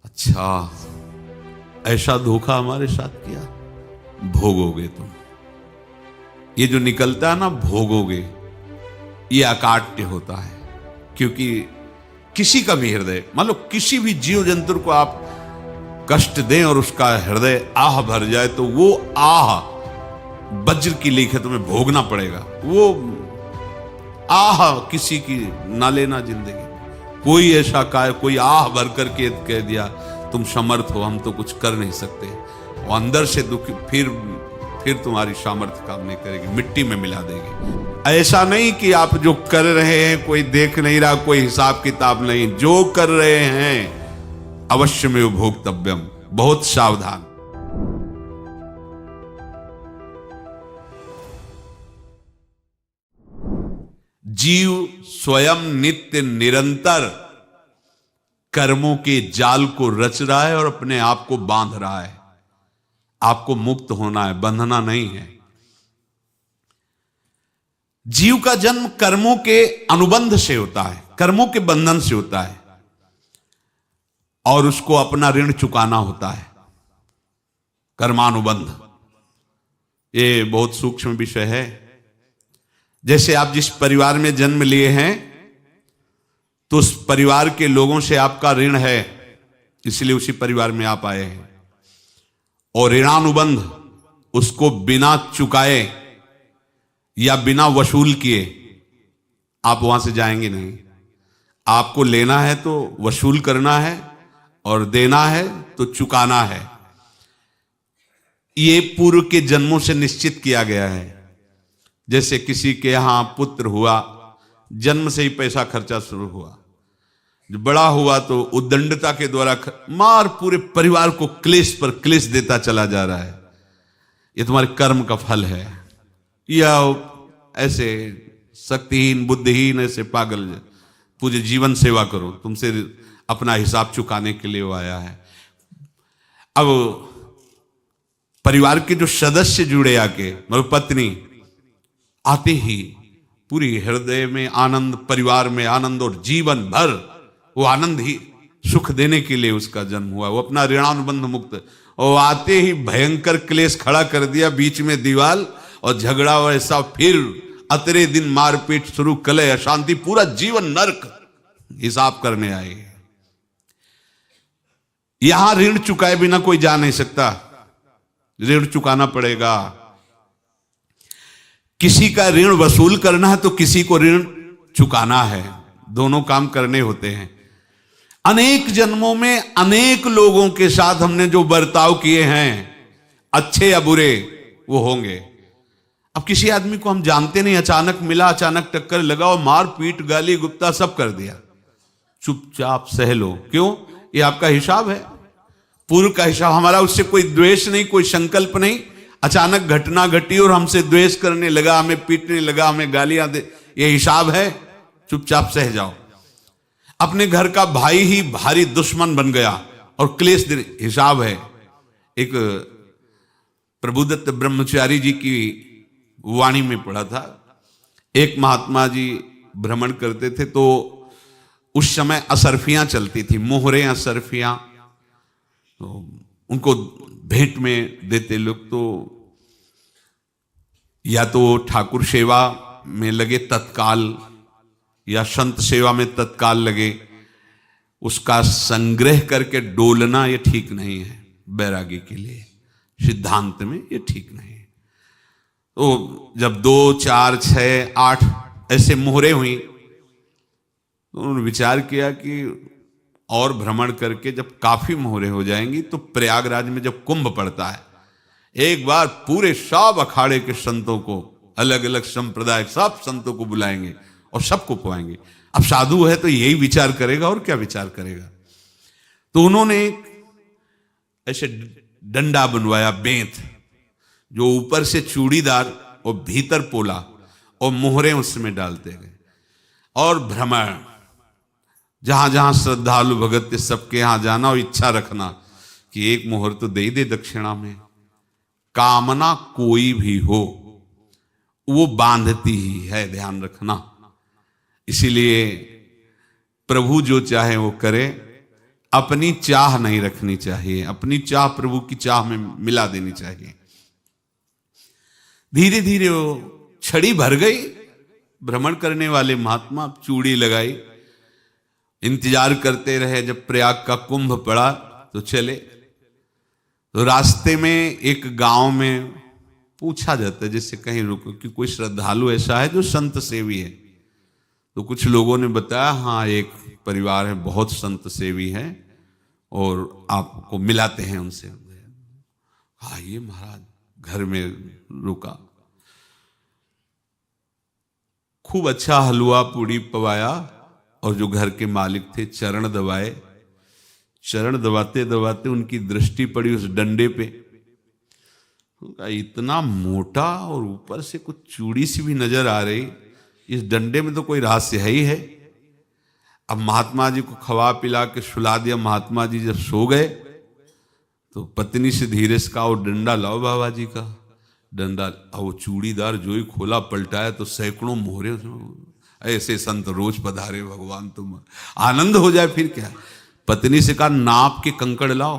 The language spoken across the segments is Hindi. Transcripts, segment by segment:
अच्छा, ऐसा धोखा हमारे साथ किया, भोगोगे तुम। ये जो निकलता है ना भोगोगे, ये अकाट्य होता है। क्योंकि किसी का भी हृदय, मान लो किसी भी जीव जंतु को आप कष्ट दें और उसका हृदय आह भर जाए, तो वो आह वज्र की लीक है, तुम्हें भोगना पड़ेगा। वो आह किसी की ना लेना जिंदगी। कोई ऐसा कोई आह भर करके कह दिया तुम समर्थ हो, हम तो कुछ कर नहीं सकते, और अंदर से दुखी, फिर तुम्हारी सामर्थ्य काम नहीं करेगी, मिट्टी में मिला देगी। ऐसा नहीं कि आप जो कर रहे हैं कोई देख नहीं रहा, कोई हिसाब किताब नहीं, जो कर रहे हैं अवश्य में भोक्तव्यम, बहुत सावधान। जीव स्वयं नित्य निरंतर कर्मों के जाल को रच रहा है और अपने आप को बांध रहा है। आपको मुक्त होना है, बंधना नहीं है। जीव का जन्म कर्मों के अनुबंध से होता है, कर्मों के बंधन से होता है, और उसको अपना ऋण चुकाना होता है। कर्मानुबंध ये बहुत सूक्ष्म विषय है। जैसे आप जिस परिवार में जन्म लिए हैं, तो उस परिवार के लोगों से आपका ऋण है, इसलिए उसी परिवार में आप आए हैं। और ऋणानुबंध, उसको बिना चुकाए या बिना वसूल किए आप वहां से जाएंगे नहीं। आपको लेना है तो वसूल करना है, और देना है तो चुकाना है। ये पूर्व के जन्मों से निश्चित किया गया है। जैसे किसी के यहां पुत्र हुआ, जन्म से ही पैसा खर्चा शुरू हुआ, जो बड़ा हुआ तो उद्दंडता के द्वारा मार पूरे परिवार को क्लेश पर क्लेश देता चला जा रहा है। ये तुम्हारे कर्म का फल है। या ऐसे शक्तिहीन बुद्धिहीन ऐसे पागल पूरे जीवन सेवा करो, तुमसे अपना हिसाब चुकाने के लिए वो आया है। अब परिवार के जो सदस्य जुड़े आके, मतलब पत्नी आते ही पूरी हृदय में आनंद, परिवार में आनंद, और जीवन भर वो आनंद ही सुख देने के लिए उसका जन्म हुआ। वो अपना ऋणानुबंध मुक्त, और आते ही भयंकर क्लेश खड़ा कर दिया, बीच में दीवाल और झगड़ा वैसा, फिर अतरे दिन मारपीट शुरू, कलह अशांति, पूरा जीवन नरक हिसाब करने आए। यहां ऋण चुकाए बिना कोई जा नहीं सकता, ऋण चुकाना पड़ेगा। किसी का ऋण वसूल करना है तो किसी को ऋण चुकाना है, दोनों काम करने होते हैं। अनेक जन्मों में अनेक लोगों के साथ हमने जो बर्ताव किए हैं, अच्छे या बुरे, वो होंगे। अब किसी आदमी को हम जानते नहीं, अचानक मिला, अचानक टक्कर लगा और मार पीट गाली गुप्ता सब कर दिया, चुपचाप सह लो। क्यों? ये आपका हिसाब है, पूर्व का हिसाब। हमारा उससे कोई द्वेष नहीं, कोई संकल्प नहीं। अचानक घटना घटी और हमसे द्वेष करने लगा, हमें पीटने लगा, हमें गालियां दे, ये हिसाब है, चुपचाप सह जाओ। अपने घर का भाई ही भारी दुश्मन बन गया और क्लेश दे, हिसाब है। एक प्रभुदत्त ब्रह्मचारी जी की वाणी में पढ़ा था, एक महात्मा जी भ्रमण करते थे, तो उस समय असरफियां चलती थी, मोहरे असरफियां, तो उनको भेंट में देते लोग। तो या तो ठाकुर सेवा में लगे तत्काल, या संत सेवा में तत्काल लगे, उसका संग्रह करके डोलना ये ठीक नहीं है बैरागी के लिए, सिद्धांत में ये ठीक नहीं है। तो जब 2, 4, 6, 8 ऐसे मोहरे हुई, तो उन्होंने विचार किया कि और भ्रमण करके जब काफी मोहरे हो जाएंगी तो प्रयागराज में जब कुंभ पड़ता है, एक बार पूरे सब अखाड़े के संतों को, अलग अलग संप्रदाय सब संतों को बुलाएंगे और सबको पवाएंगे। अब साधु है तो यही विचार करेगा, और क्या विचार करेगा। तो उन्होंने ऐसे डंडा बनवाया, बेंत, जो ऊपर से चूड़ीदार और भीतर पोला, और मोहरे उसमें डालते गए। और भ्रमण, जहां जहां श्रद्धालु भगत थे सबके यहां जाना और इच्छा रखना कि एक मोहर तो दे दे दक्षिणा में। कामना कोई भी हो वो बांधती ही है, ध्यान रखना। इसीलिए प्रभु जो चाहे वो करे, अपनी चाह नहीं रखनी चाहिए, अपनी चाह प्रभु की चाह में मिला देनी चाहिए। धीरे धीरे वो छड़ी भर गई। भ्रमण करने वाले महात्मा चूड़ी लगाई, इंतजार करते रहे। जब प्रयाग का कुंभ पड़ा तो चले। तो रास्ते में एक गांव में पूछा जाता है, जैसे कहीं रुको कि कोई श्रद्धालु ऐसा है जो संत सेवी है। तो कुछ लोगों ने बताया, हाँ एक परिवार है बहुत संत सेवी है और आपको मिलाते हैं उनसे। आइए महाराज, घर में रुका। खूब अच्छा हलवा पूड़ी पवाया और जो घर के मालिक थे चरण दबाए। चरण दबाते दबाते उनकी दृष्टि पड़ी उस डंडे पे। इतना मोटा और ऊपर से कुछ चूड़ी सी भी नजर आ रही, इस डंडे में तो कोई रहस्य है ही है। अब महात्मा जी को खवा पिला के सुला दिया। महात्मा जी जब सो गए तो पत्नी से धीरे से कहा, वो डंडा लाओ बाबा जी का डंडा। वो चूड़ीदार जो ही खोला पलटाया तो सैकड़ों मोहरे। ऐसे संत रोज पधारे भगवान, तुम आनंद हो जाए फिर क्या। पत्नी से कहा, नाप के कंकड़ लाओ।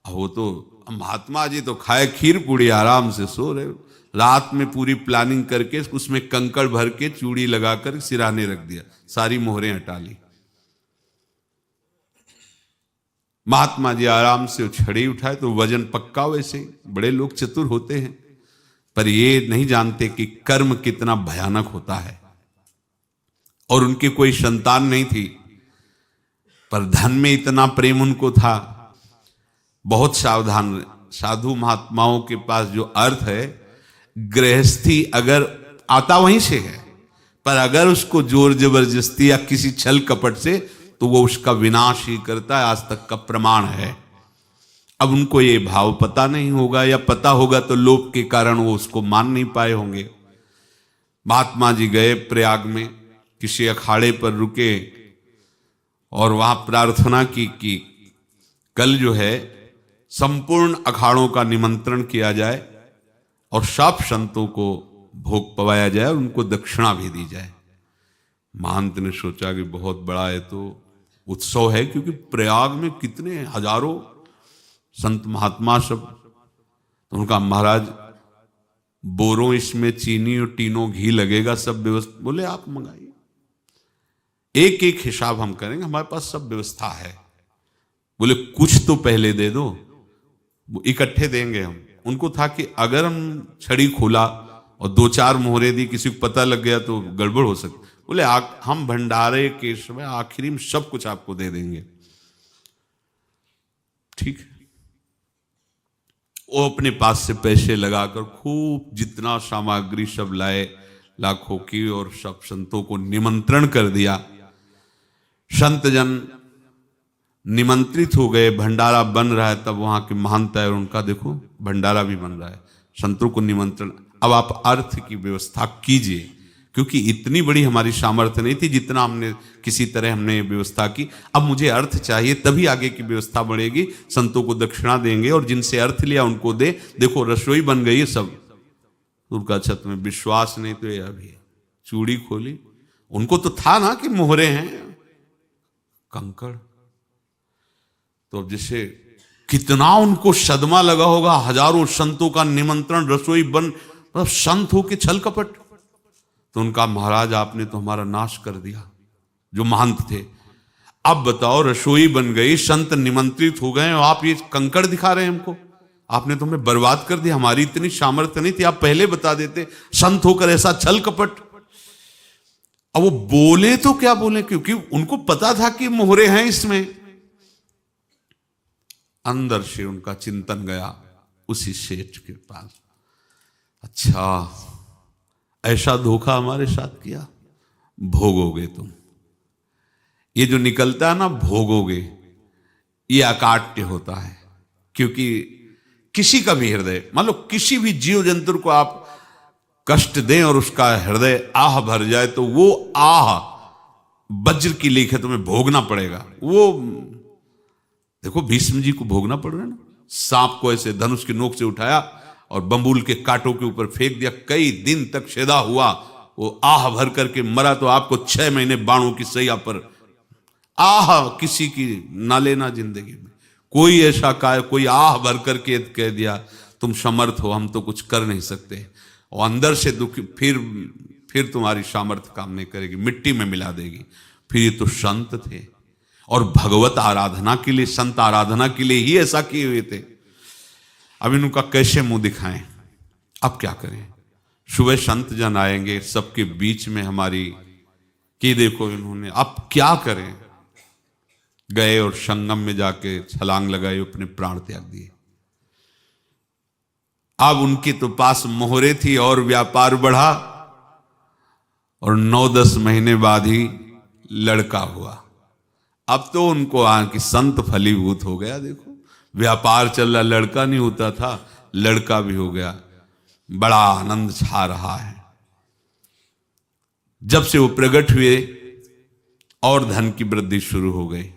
वो तो महात्मा जी तो खाए खीर पूड़ी, आराम से सो रहे। रात में पूरी प्लानिंग करके उसमें कंकड़ भर के चूड़ी लगाकर सिराने रख दिया, सारी मोहरें हटा ली। महात्मा जी आराम से छड़ी उठाए तो वजन पक्का। वैसे बड़े लोग चतुर होते हैं, पर ये नहीं जानते कि कर्म कितना भयानक होता है। और उनकी कोई संतान नहीं थी, पर धन में इतना प्रेम उनको था। बहुत सावधान। साधु महात्माओं के पास जो अर्थ है, गृहस्थी अगर आता वहीं से है, पर अगर उसको जोर जबरदस्ती या किसी छल कपट से, तो वो उसका विनाश ही करता है। आज तक का प्रमाण है। अब उनको ये भाव पता नहीं होगा, या पता होगा तो लोभ के कारण वो उसको मान नहीं पाए होंगे। महात्मा जी गए प्रयाग में, किसी अखाड़े पर रुके और वहां प्रार्थना की कि कल जो है संपूर्ण अखाड़ों का निमंत्रण किया जाए और सब संतों को भोग पवाया जाए और उनको दक्षिणा भी दी जाए। महंत ने सोचा कि बहुत बड़ा है तो उत्सव है, क्योंकि प्रयाग में कितने हजारों संत महात्मा सब। तो उनका महाराज बोरों इसमें चीनी और टीनों घी लगेगा, सब व्यवस्था। बोले आप मंगाइए, एक एक हिसाब हम करेंगे, हमारे पास सब व्यवस्था है। बोले कुछ तो पहले दे दो, वो इकट्ठे देंगे हम। उनको था कि अगर हम छड़ी खोला और दो चार मोहरे दी, किसी को पता लग गया तो गड़बड़ हो सकती। बोले हम भंडारे के समय आखिरी में सब कुछ आपको दे देंगे। ठीक है। वो अपने पास से पैसे लगाकर खूब जितना सामग्री सब लाए, लाखों की, और सब संतों को निमंत्रण कर दिया। संत जन निमंत्रित हो गए, भंडारा बन रहा है। तब वहां के महंत है और उनका देखो भंडारा भी बन रहा है, संतों को निमंत्रण। अब आप अर्थ की व्यवस्था कीजिए, क्योंकि इतनी बड़ी हमारी सामर्थ्य नहीं थी जितना हमने किसी तरह हमने व्यवस्था की। अब मुझे अर्थ चाहिए, तभी आगे की व्यवस्था बढ़ेगी। संतों को दक्षिणा देंगे और जिनसे अर्थ लिया उनको दे। देखो रसोई बन गई है सब। उनका छत में विश्वास नहीं तो ये अभी चूड़ी खोली। उनको तो था ना कि मोहरे हैं, कंकड़। तो जैसे कितना उनको सदमा लगा होगा। हजारों संतों का निमंत्रण, रसोई बन, मतलब संत हो के छल कपट। तो उनका महाराज आपने तो हमारा नाश कर दिया, जो महंत थे। अब बताओ रसोई बन गई, संत निमंत्रित हो गए और आप ये कंकड़ दिखा रहे हैं हमको। आपने तो हमें बर्बाद कर दिया। हमारी इतनी सामर्थ्य नहीं थी, आप पहले बता देते। संत होकर ऐसा छल कपट। अब वो बोले तो क्या बोले, क्योंकि उनको पता था कि मोहरे हैं इसमें। अंदर से उनका चिंतन गया उसी सेठ के पास, अच्छा ऐसा धोखा हमारे साथ किया, भोगोगे तुम। ये जो निकलता है ना भोगोगे, ये अकाट्य होता है। क्योंकि किसी का भी हृदय, मान लो किसी भी जीव जंतु को आप कष्ट दें और उसका हृदय आह भर जाए, तो वो आह वज्र की लेख है, तुम्हें भोगना पड़ेगा। वो देखो भीष्म जी को भोगना पड़ रहा है ना। सांप को ऐसे धनुष की नोक से उठाया और बंबूल के कांटों के ऊपर फेंक दिया, कई दिन तक शेदा हुआ, वो आह भर करके मरा। तो आपको 6 महीने बाणों की सैया पर आह किसी की ना लेना जिंदगी में। कोई ऐसा कोई आह भर करके कह दिया तुम समर्थ हो, हम तो कुछ कर नहीं सकते, और अंदर से दुखी, फिर तुम्हारी सामर्थ्य काम नहीं करेगी, मिट्टी में मिला देगी। फिर ये तो संत थे और भगवत आराधना के लिए, संत आराधना के लिए ही ऐसा किए हुए थे। अब इनका कैसे मुंह दिखाएं, अब क्या करें। सुबह संत जन आएंगे, सबके बीच में हमारी कि देखो इन्होंने, अब क्या करें। गए और संगम में जाके छलांग लगाई, अपने प्राण त्याग दिए। अब उनके तो पास मोहरे थी और व्यापार बढ़ा, और 9-10 महीने बाद ही लड़का हुआ। अब तो उनको कि संत फलीभूत हो गया। देखो व्यापार चल रहा, लड़का नहीं होता था, लड़का भी हो गया। बड़ा आनंद छा रहा है। जब से वो प्रकट हुए और धन की वृद्धि शुरू हो गई।